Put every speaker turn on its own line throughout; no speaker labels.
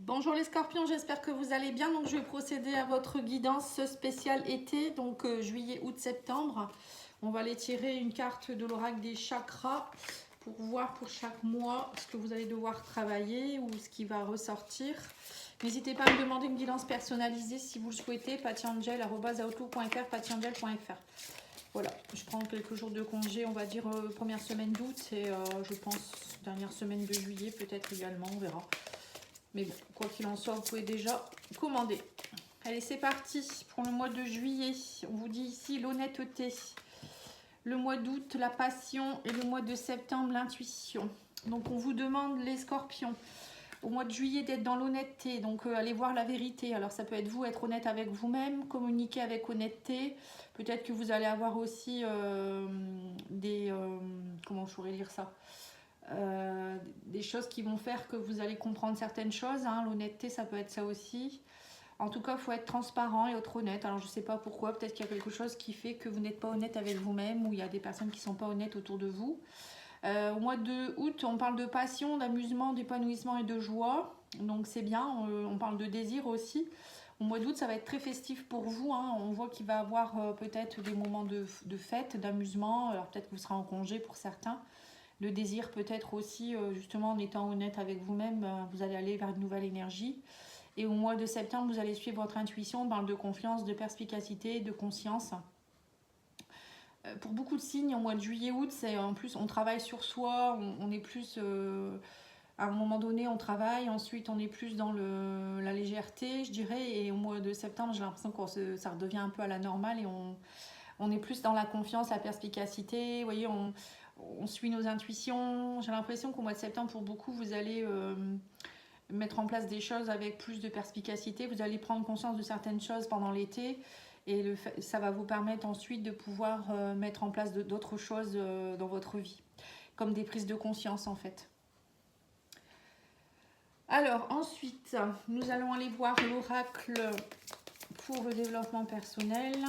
Bonjour les scorpions, j'espère que vous allez bien. Donc je vais procéder à votre guidance spéciale été, donc juillet, août, septembre. On va aller tirer une carte de l'oracle des chakras pour voir pour chaque mois ce que vous allez devoir travailler ou ce qui va ressortir. N'hésitez pas à me demander une guidance personnalisée si vous le souhaitez, patiangel@outlook.fr, patiangel.fr. Voilà, je prends quelques jours de congé, on va dire première semaine d'août et je pense dernière semaine de juillet peut-être également, on verra. Mais bon, quoi qu'il en soit, vous pouvez déjà commander. Allez, c'est parti pour le mois de juillet. On vous dit ici l'honnêteté. Le mois d'août, la passion. Et le mois de septembre, l'intuition. Donc, on vous demande, les scorpions, au mois de juillet, d'être dans l'honnêteté. Donc, allez voir la vérité. Alors, ça peut être vous, être honnête avec vous-même, communiquer avec honnêteté. Peut-être que vous allez avoir aussi comment je pourrais lire ça, des choses qui vont faire que vous allez comprendre certaines choses, hein. L'honnêteté, ça peut être ça aussi. En tout cas, il faut être transparent et être honnête. Alors, je ne sais pas pourquoi, peut-être qu'il y a quelque chose qui fait que vous n'êtes pas honnête avec vous-même ou il y a des personnes qui ne sont pas honnêtes autour de vous. Au mois de août, on parle de passion, d'amusement, d'épanouissement et de joie. Donc, c'est bien. On parle de désir aussi. Au mois d'août, ça va être très festif pour vous, hein. On voit qu'il va y avoir peut-être des moments de fête, d'amusement. Alors, peut-être que vous serez en congé pour certains. Le désir peut-être aussi, justement en étant honnête avec vous-même, vous allez aller vers une nouvelle énergie. Et au mois de septembre, vous allez suivre votre intuition, on parle de confiance, de perspicacité, de conscience. Pour beaucoup de signes, au mois de juillet, août, c'est en plus on travaille sur soi, on est plus, à un moment donné on travaille, ensuite on est plus dans la légèreté, je dirais. Et au mois de septembre, j'ai l'impression que ça redevient un peu à la normale et on est plus dans la confiance, la perspicacité. Vous voyez, on suit nos intuitions. J'ai l'impression qu'au mois de septembre, pour beaucoup, vous allez mettre en place des choses avec plus de perspicacité. Vous allez prendre conscience de certaines choses pendant l'été. Et ça va vous permettre ensuite de pouvoir mettre en place d'autres choses dans votre vie. Comme des prises de conscience, en fait. Alors, ensuite, nous allons aller voir l'oracle pour le développement personnel.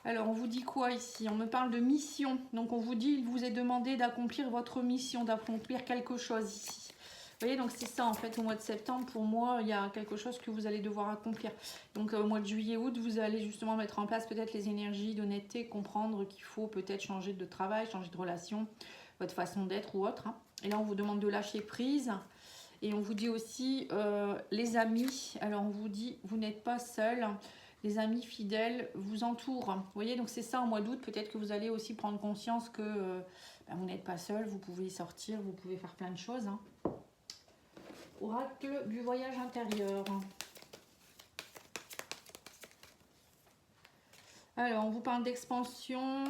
Alors, on vous dit quoi ici? On me parle de mission. Donc, on vous dit, il vous est demandé d'accomplir votre mission, d'accomplir quelque chose ici. Vous voyez, donc c'est ça, en fait, au mois de septembre, pour moi, il y a quelque chose que vous allez devoir accomplir. Donc, au mois de juillet, août, vous allez justement mettre en place peut-être les énergies d'honnêteté, comprendre qu'il faut peut-être changer de travail, changer de relation, votre façon d'être ou autre, hein. Et là, on vous demande de lâcher prise. Et on vous dit aussi, les amis, alors on vous dit, vous n'êtes pas seul. Les amis fidèles vous entourent. Vous voyez, donc c'est ça au mois d'août. Peut-être que vous allez aussi prendre conscience que vous n'êtes pas seul, vous pouvez sortir, vous pouvez faire plein de choses, hein. Oracle du voyage intérieur. Alors, on vous parle d'expansion,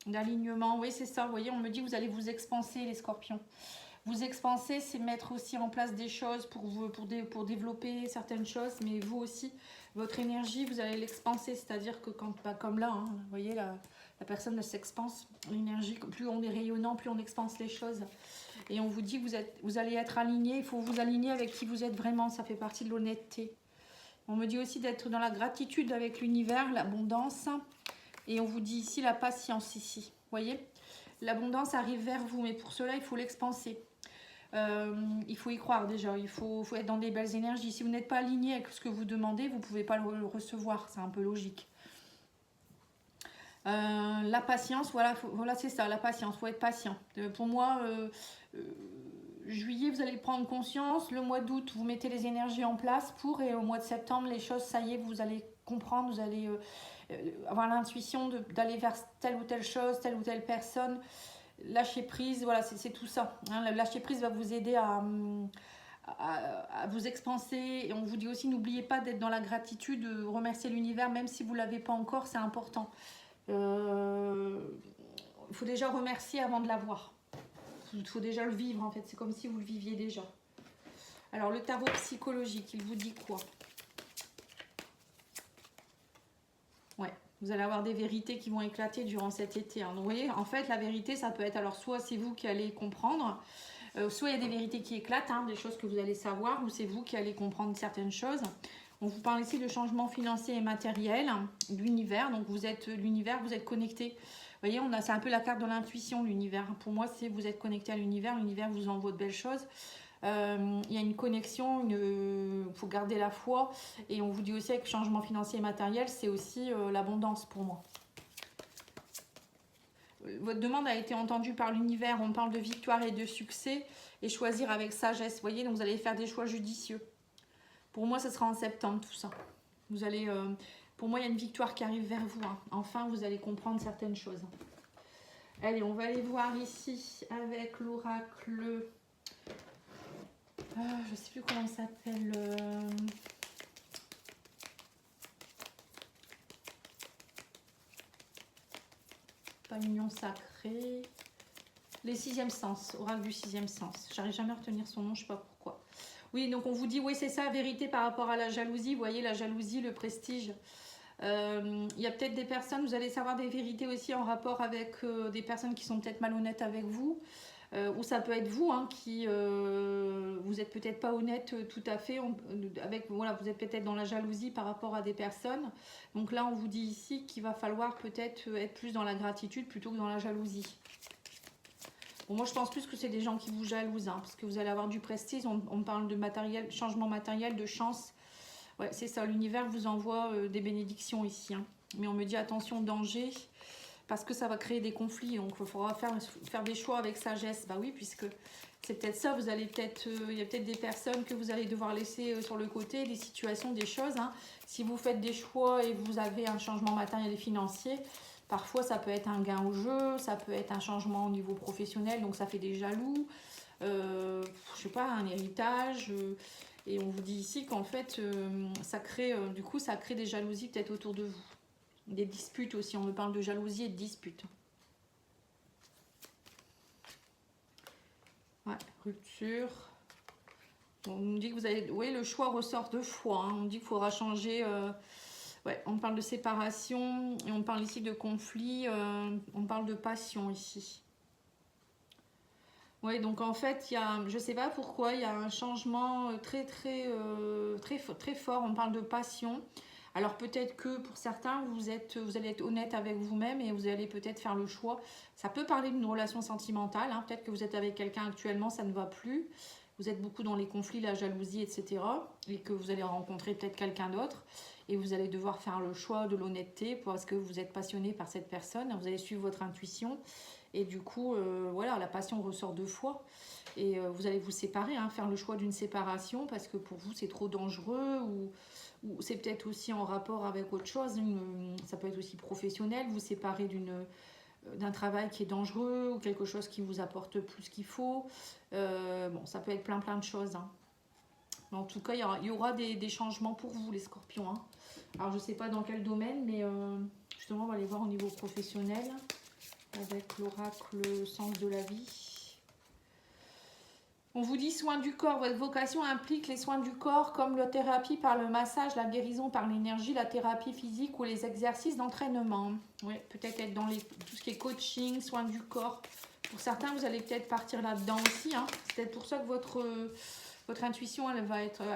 d'alignement. Oui, c'est ça. Vous voyez, on me dit que vous allez vous expanser, les scorpions. Vous expanser, c'est mettre aussi en place des choses pour développer certaines choses, mais vous aussi, votre énergie, vous allez l'expanser, c'est-à-dire que quand, comme là, hein, vous voyez, la personne s'expanse, l'énergie, plus on est rayonnant, plus on expanse les choses. Et on vous dit que vous allez être aligné, il faut vous aligner avec qui vous êtes vraiment, ça fait partie de l'honnêteté. On me dit aussi d'être dans la gratitude avec l'univers, l'abondance, et on vous dit ici la patience ici, vous voyez. L'abondance arrive vers vous, mais pour cela, il faut l'expanser. Il faut y croire déjà, il faut être dans des belles énergies. Si vous n'êtes pas aligné avec ce que vous demandez, vous ne pouvez pas le recevoir, c'est un peu logique. La patience, voilà c'est ça, la patience, il faut être patient. Pour moi, juillet, vous allez prendre conscience, le mois d'août, vous mettez les énergies en place et au mois de septembre, les choses, ça y est, vous allez comprendre, vous allez avoir l'intuition d'aller vers telle ou telle chose, telle ou telle personne. Lâcher prise, voilà, c'est tout ça, hein. Le lâcher prise va vous aider à vous expanser. Et on vous dit aussi, n'oubliez pas d'être dans la gratitude, de remercier l'univers, même si vous ne l'avez pas encore, c'est important. Il faut déjà remercier avant de l'avoir. Il faut déjà le vivre, en fait, c'est comme si vous le viviez déjà. Alors, le tarot psychologique, il vous dit quoi? Ouais. Vous allez avoir des vérités qui vont éclater durant cet été, hein. Donc, vous voyez, en fait, la vérité, ça peut être, alors, soit c'est vous qui allez comprendre, soit il y a des vérités qui éclatent, hein, des choses que vous allez savoir, ou c'est vous qui allez comprendre certaines choses. On vous parle ici de changement financier et matériel, l'univers. Donc, vous êtes l'univers, vous êtes connecté. Vous voyez, c'est un peu la carte de l'intuition, l'univers. Pour moi, c'est vous êtes connecté à l'univers vous envoie de belles choses. Il y a une connexion, il faut garder la foi. Et on vous dit aussi avec changement financier et matériel, c'est aussi l'abondance pour moi. Votre demande a été entendue par l'univers. On parle de victoire et de succès. Et choisir avec sagesse. Vous voyez, donc vous allez faire des choix judicieux. Pour moi, ce sera en septembre tout ça. Vous allez, pour moi, il y a une victoire qui arrive vers vous. Hein. Enfin, vous allez comprendre certaines choses. Allez, on va aller voir ici avec l'oracle. Je ne sais plus comment ça s'appelle. Pas union sacrée. Les sixièmes sens, oracle du sixième sens. J'arrive jamais à retenir son nom, je ne sais pas pourquoi. Oui, donc on vous dit, oui, c'est ça, vérité par rapport à la jalousie. Vous voyez, la jalousie, le prestige. Il y a peut-être des personnes, vous allez savoir des vérités aussi en rapport avec des personnes qui sont peut-être malhonnêtes avec vous. Ou ça peut être vous hein, qui vous êtes peut-être pas honnête tout à fait voilà, vous êtes peut-être dans la jalousie par rapport à des personnes. Donc là on vous dit ici qu'il va falloir peut-être être plus dans la gratitude plutôt que dans la jalousie. Bon, moi je pense plus que c'est des gens qui vous jalousent hein, parce que vous allez avoir du prestige. On parle de matériel, changement matériel, de chance. Ouais, c'est ça, l'univers vous envoie des bénédictions ici hein. Mais on me dit attention, danger, parce que ça va créer des conflits, donc il faudra faire des choix avec sagesse. Bah oui, puisque c'est peut-être ça, vous allez peut-être, il y a peut-être des personnes que vous allez devoir laisser sur le côté, des situations, des choses. Hein. Si vous faites des choix et vous avez un changement matériel et financier, parfois ça peut être un gain au jeu, ça peut être un changement au niveau professionnel, donc ça fait des jaloux, je sais pas, un héritage. Et on vous dit ici qu'en fait, ça crée, du coup, ça crée des jalousies peut-être autour de vous. Des disputes aussi, on me parle de jalousie et de disputes. Ouais, rupture. On nous dit que vous avez... Oui, le choix ressort deux fois. Hein. On dit qu'il faudra changer... Ouais, on parle de séparation et on parle ici de conflit. On parle de passion ici. Oui, donc en fait, il y a, je ne sais pas pourquoi, il y a un changement très fort. On parle de passion. Alors peut-être que pour certains, vous allez être honnête avec vous-même et vous allez peut-être faire le choix. Ça peut parler d'une relation sentimentale. Hein. Peut-être que vous êtes avec quelqu'un actuellement, ça ne va plus. Vous êtes beaucoup dans les conflits, la jalousie, etc. Et que vous allez rencontrer peut-être quelqu'un d'autre. Et vous allez devoir faire le choix de l'honnêteté parce que vous êtes passionné par cette personne. Vous allez suivre votre intuition. Et du coup, voilà, la passion ressort deux fois. Et vous allez vous séparer, hein, faire le choix d'une séparation parce que pour vous, c'est trop dangereux ou c'est peut-être aussi en rapport avec autre chose. Ça peut être aussi professionnel, vous séparer d'un travail qui est dangereux ou quelque chose qui vous apporte plus qu'il faut. Bon, ça peut être plein de choses. Hein. Mais en tout cas, il y aura des changements pour vous, les scorpions. Hein. Alors, je ne sais pas dans quel domaine, mais justement, on va aller voir au niveau professionnel. Avec l'oracle sens de la vie. On vous dit soins du corps. Votre vocation implique les soins du corps comme la thérapie par le massage, la guérison par l'énergie, la thérapie physique ou les exercices d'entraînement. Oui, peut-être être dans tout ce qui est coaching, soins du corps. Pour certains, vous allez peut-être partir là-dedans aussi. Hein. C'est peut-être pour ça que votre intuition, elle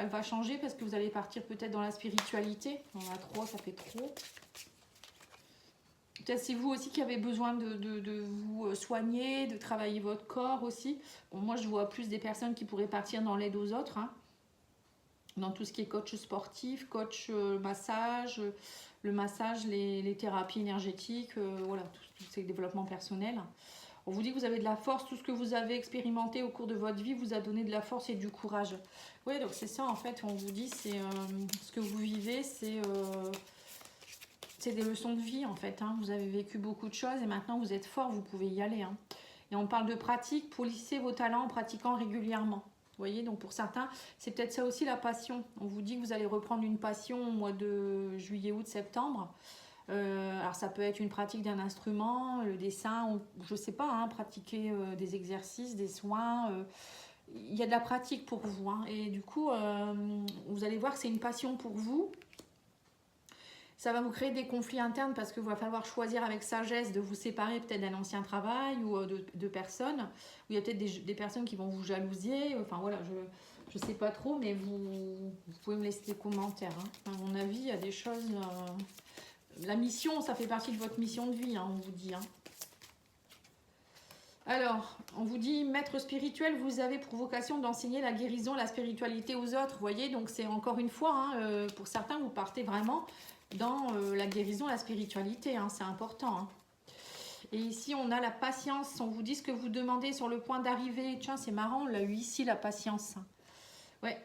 va changer parce que vous allez partir peut-être dans la spiritualité. On a 3, ça fait trop. Peut-être c'est vous aussi qui avez besoin de vous soigner, de travailler votre corps aussi. Bon, moi, je vois plus des personnes qui pourraient partir dans l'aide aux autres. Hein. Dans tout ce qui est coach sportif, coach massage, le massage, les thérapies énergétiques, voilà, tout ces développements personnels. On vous dit que vous avez de la force, tout ce que vous avez expérimenté au cours de votre vie vous a donné de la force et du courage. Oui, donc c'est ça en fait, on vous dit, c'est ce que vous vivez, c'est des leçons de vie en fait. Hein. Vous avez vécu beaucoup de choses et maintenant vous êtes fort, vous pouvez y aller. Hein. Et on parle de pratique, polisser vos talents en pratiquant régulièrement. Vous voyez, donc pour certains, c'est peut-être ça aussi la passion. On vous dit que vous allez reprendre une passion au mois de juillet, août, septembre. Alors ça peut être une pratique d'un instrument, le dessin, ou je sais pas, hein, pratiquer des exercices, des soins. Il y a de la pratique pour vous. Hein, et du coup, vous allez voir que c'est une passion pour vous. Ça va vous créer des conflits internes parce qu'il va falloir choisir avec sagesse de vous séparer peut-être d'un ancien travail ou de personnes. Ou il y a peut-être des personnes qui vont vous jalousier. Enfin voilà, je ne sais pas trop, mais vous pouvez me laisser des commentaires. Hein. À mon avis, il y a des choses... la mission, ça fait partie de votre mission de vie, hein, on vous dit. Hein. Alors, on vous dit, maître spirituel, vous avez pour vocation d'enseigner la guérison, la spiritualité aux autres. Vous voyez, donc c'est encore une fois, hein, pour certains, vous partez vraiment dans la guérison, la spiritualité. Hein, c'est important. Hein. Et ici, on a la patience. On vous dit ce que vous demandez sur le point d'arrivée. Tiens, c'est marrant, on l'a eu ici, la patience. Ouais,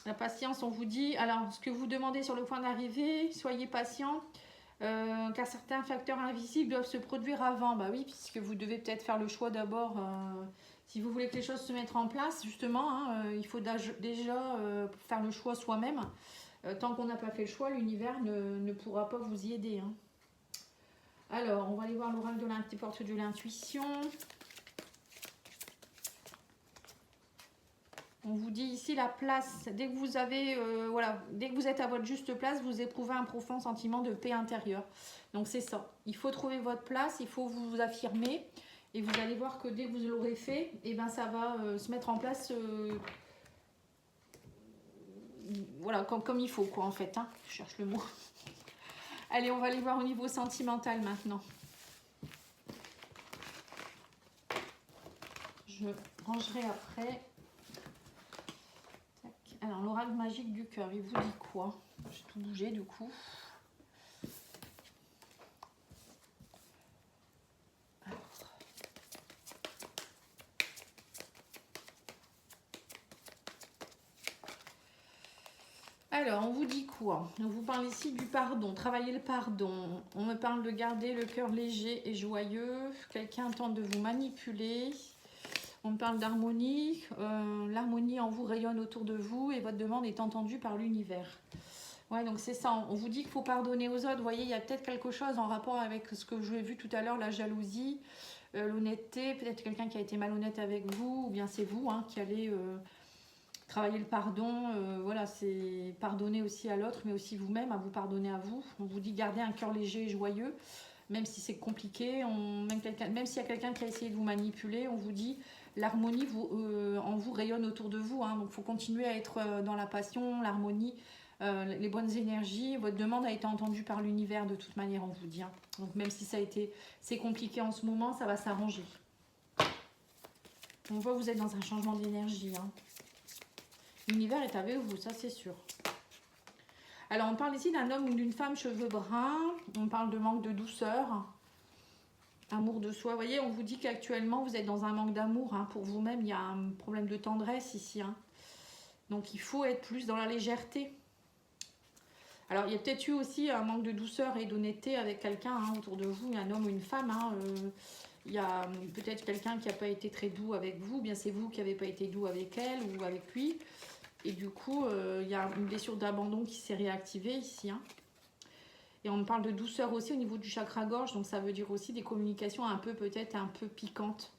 la patience, on vous dit, alors, ce que vous demandez sur le point d'arrivée, soyez patient. Car certains facteurs invisibles doivent se produire avant. Bah oui, puisque vous devez peut-être faire le choix d'abord. Si vous voulez que les choses se mettent en place, justement, hein, il faut déjà faire le choix soi-même. Tant qu'on n'a pas fait le choix, l'univers ne pourra pas vous y aider. Hein. Alors, on va aller voir l'oracle des portes de l'intuition. On vous dit ici la place. Dès que vous avez, voilà, dès que vous êtes à votre juste place, vous éprouvez un profond sentiment de paix intérieure. Donc c'est ça. Il faut trouver votre place, il faut vous affirmer. Et vous allez voir que dès que vous l'aurez fait, et ben ça va se mettre en place, voilà, comme il faut, quoi, en fait. Hein. Je cherche le mot. Allez, on va aller voir au niveau sentimental maintenant. Je rangerai après. Alors, l'oracle magique du cœur, il vous dit quoi? J'ai tout bougé du coup. Alors, on vous dit quoi? On vous parle ici du pardon, travailler le pardon. On me parle de garder le cœur léger et joyeux. Quelqu'un tente de vous manipuler. On me parle d'harmonie. L'harmonie en vous rayonne autour de vous et votre demande est entendue par l'univers. Ouais, donc c'est ça. On vous dit qu'il faut pardonner aux autres. Vous voyez, il y a peut-être quelque chose en rapport avec ce que je vous ai vu tout à l'heure, la jalousie, l'honnêteté. Peut-être quelqu'un qui a été malhonnête avec vous, ou bien c'est vous hein, qui allez travailler le pardon. Voilà, c'est pardonner aussi à l'autre, mais aussi vous-même, à vous pardonner à vous. On vous dit garder un cœur léger et joyeux, même si c'est compliqué. Même s'il y a quelqu'un qui a essayé de vous manipuler, on vous dit l'harmonie en vous rayonne autour de vous. Hein, donc il faut continuer à être dans la passion, l'harmonie. Les bonnes énergies, votre demande a été entendue par l'univers de toute manière, on vous dit. Hein. Donc même si c'est compliqué en ce moment, ça va s'arranger. On voit que vous êtes dans un changement d'énergie. Hein. L'univers est avec vous, ça c'est sûr. Alors on parle ici d'un homme ou d'une femme cheveux bruns. On parle de manque de douceur, amour de soi. Vous voyez, on vous dit qu'actuellement vous êtes dans un manque d'amour. Hein. Pour vous-même, il y a un problème de tendresse ici. Hein. Donc il faut être plus dans la légèreté. Alors, il y a peut-être eu aussi un manque de douceur et d'honnêteté avec quelqu'un hein, autour de vous, un homme ou une femme. Hein, il y a peut-être quelqu'un qui n'a pas été très doux avec vous, bien c'est vous qui n'avez pas été doux avec elle ou avec lui. Et du coup, il y a une blessure d'abandon qui s'est réactivée ici. Hein. Et on me parle de douceur aussi au niveau du chakra-gorge, donc ça veut dire aussi des communications peut-être un peu piquantes.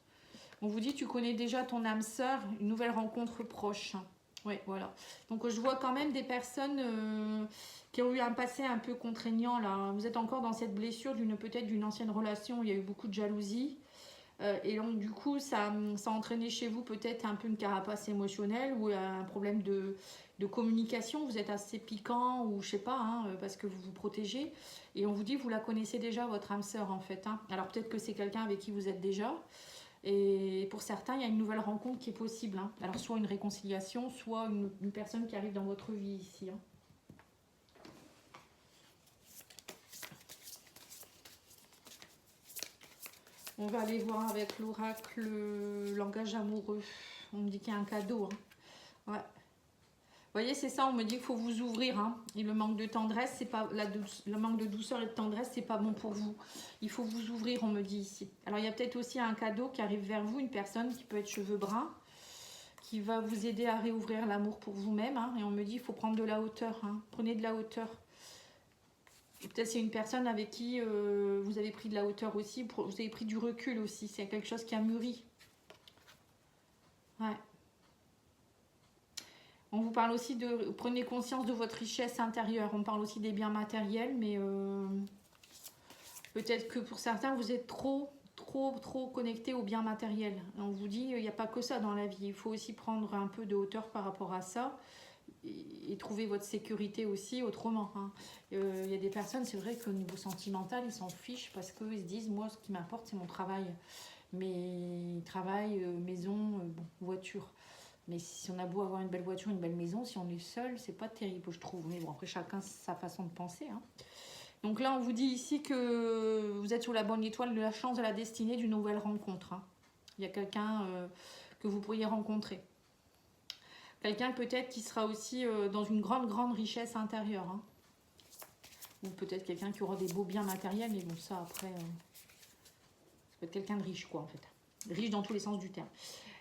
On vous dit, tu connais déjà ton âme sœur, une nouvelle rencontre proche. Oui, voilà. Donc je vois quand même des personnes qui ont eu un passé un peu contraignant là. Vous êtes encore dans cette blessure peut-être d'une ancienne relation où il y a eu beaucoup de jalousie. Et donc du coup, ça a entraîné chez vous peut-être un peu une carapace émotionnelle ou un problème de communication. Vous êtes assez piquant ou je sais pas, hein, parce que vous vous protégez. Et on vous dit, vous la connaissez déjà, votre âme sœur en fait. Hein. Alors peut-être que c'est quelqu'un avec qui vous êtes déjà. Et pour certains, il y a une nouvelle rencontre qui est possible. Hein. Alors, soit une réconciliation, soit une personne qui arrive dans votre vie ici. Hein. On va aller voir avec l'oracle langage amoureux. On me dit qu'il y a un cadeau. Hein. Ouais. Vous voyez, c'est ça, on me dit qu'il faut vous ouvrir. Hein. Et le manque de tendresse, c'est pas le manque de douceur et de tendresse, c'est pas bon pour vous. Il faut vous ouvrir, on me dit ici. Alors, il y a peut-être aussi un cadeau qui arrive vers vous, une personne qui peut être cheveux bruns, qui va vous aider à réouvrir l'amour pour vous-même. Hein. Et on me dit qu'il faut prendre de la hauteur. Hein. Prenez de la hauteur. Peut-être c'est une personne avec qui vous avez pris de la hauteur aussi, vous avez pris du recul aussi. C'est quelque chose qui a mûri. Ouais. On vous parle aussi de... Prenez conscience de votre richesse intérieure. On parle aussi des biens matériels, mais peut-être que pour certains, vous êtes trop connecté aux biens matériels. On vous dit, il n'y a pas que ça dans la vie. Il faut aussi prendre un peu de hauteur par rapport à ça et trouver votre sécurité aussi autrement. Hein. Y a des personnes, c'est vrai qu'au niveau sentimental, ils s'en fichent parce qu'ils se disent, moi, ce qui m'importe, c'est mon travail. Mais travail, maison, bon, voiture. Mais si on a beau avoir une belle voiture, une belle maison, si on est seul, c'est pas terrible, je trouve. Mais bon, après, chacun sa façon de penser. Hein. Donc là, on vous dit ici que vous êtes sur la bonne étoile de la chance, de la destinée d'une nouvelle rencontre. Hein. Il y a quelqu'un que vous pourriez rencontrer. Quelqu'un peut-être qui sera aussi dans une grande richesse intérieure. Hein. Ou peut-être quelqu'un qui aura des beaux biens matériels, mais bon, ça après, ça peut être quelqu'un de riche, quoi, en fait. Riche dans tous les sens du terme.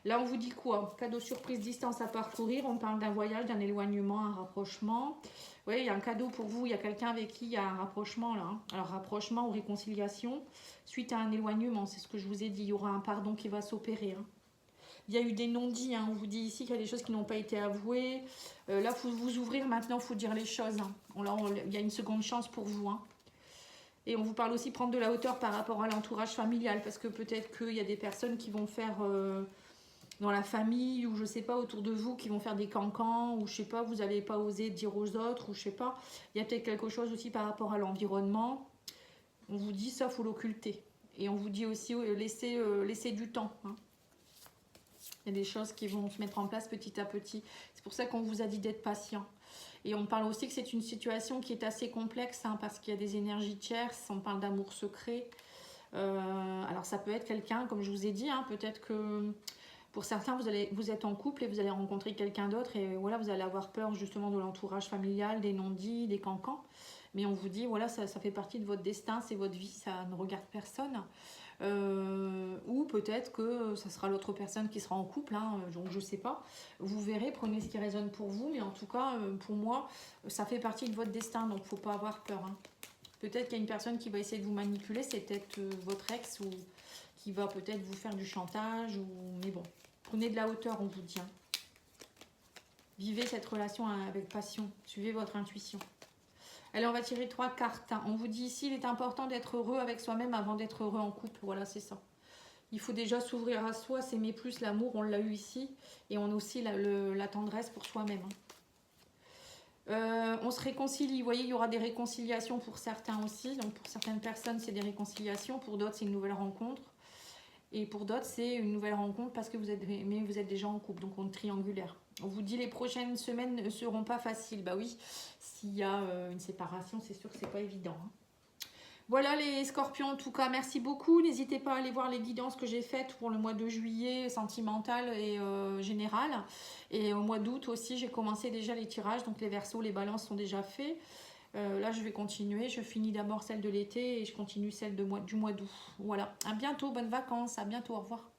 Là, on vous dit quoi? Cadeau surprise, distance à parcourir. On parle d'un voyage, d'un éloignement, un rapprochement. Oui, il y a un cadeau pour vous. Il y a quelqu'un avec qui il y a un rapprochement, là. Hein. Alors, rapprochement ou réconciliation suite à un éloignement. C'est ce que je vous ai dit. Il y aura un pardon qui va s'opérer. Hein. Il y a eu des non-dits. Hein. On vous dit ici qu'il y a des choses qui n'ont pas été avouées. Là, il faut vous ouvrir maintenant. Il faut dire les choses. Hein. Il y a une seconde chance pour vous. Hein. Et on vous parle aussi de prendre de la hauteur par rapport à l'entourage familial. Parce que peut-être qu'il y a des personnes qui vont faire... dans la famille ou je sais pas autour de vous qui vont faire des cancans ou je sais pas vous n'allez pas oser dire aux autres ou je sais pas il y a peut-être quelque chose aussi par rapport à l'environnement. On vous dit ça faut l'occulter et on vous dit aussi laisser du temps. Hein. Il y a des choses qui vont se mettre en place petit à petit. C'est pour ça qu'on vous a dit d'être patient. Et on parle aussi que c'est une situation qui est assez complexe hein, parce qu'il y a des énergies tierces. On parle d'amour secret. Alors ça peut être quelqu'un comme je vous ai dit hein, peut-être que pour certains, vous êtes en couple et vous allez rencontrer quelqu'un d'autre et voilà, vous allez avoir peur justement de l'entourage familial, des non-dits, des cancans. Mais on vous dit, voilà, ça fait partie de votre destin, c'est votre vie, ça ne regarde personne. Ou peut-être que ça sera l'autre personne qui sera en couple, hein, donc je ne sais pas. Vous verrez, prenez ce qui résonne pour vous, mais en tout cas, pour moi, ça fait partie de votre destin, donc il ne faut pas avoir peur. Hein. Peut-être qu'il y a une personne qui va essayer de vous manipuler, c'est peut-être votre ex ou qui va peut-être vous faire du chantage, mais bon. Prenez de la hauteur, on vous dit. Hein. Vivez cette relation avec passion. Suivez votre intuition. Allez, on va tirer 3 cartes. Hein. On vous dit ici, il est important d'être heureux avec soi-même avant d'être heureux en couple. Voilà, c'est ça. Il faut déjà s'ouvrir à soi, s'aimer plus, l'amour, on l'a eu ici. Et on a aussi la tendresse pour soi-même. Hein. On se réconcilie. Vous voyez, il y aura des réconciliations pour certains aussi. Donc pour certaines personnes, c'est des réconciliations. Pour d'autres, c'est une nouvelle rencontre. Et pour d'autres, c'est une nouvelle rencontre parce que vous êtes déjà en couple, donc on est triangulaire. On vous dit les prochaines semaines ne seront pas faciles. Bah oui, s'il y a une séparation, c'est sûr que c'est pas évident. Hein. Voilà les scorpions, en tout cas, merci beaucoup. N'hésitez pas à aller voir les guidances que j'ai faites pour le mois de juillet, sentimental et général. Et au mois d'août aussi, j'ai commencé déjà les tirages, donc les verseaux, les balances sont déjà faits. Là, je vais continuer. Je finis d'abord celle de l'été et je continue celle du mois d'août. Voilà. À bientôt. Bonnes vacances. À bientôt. Au revoir.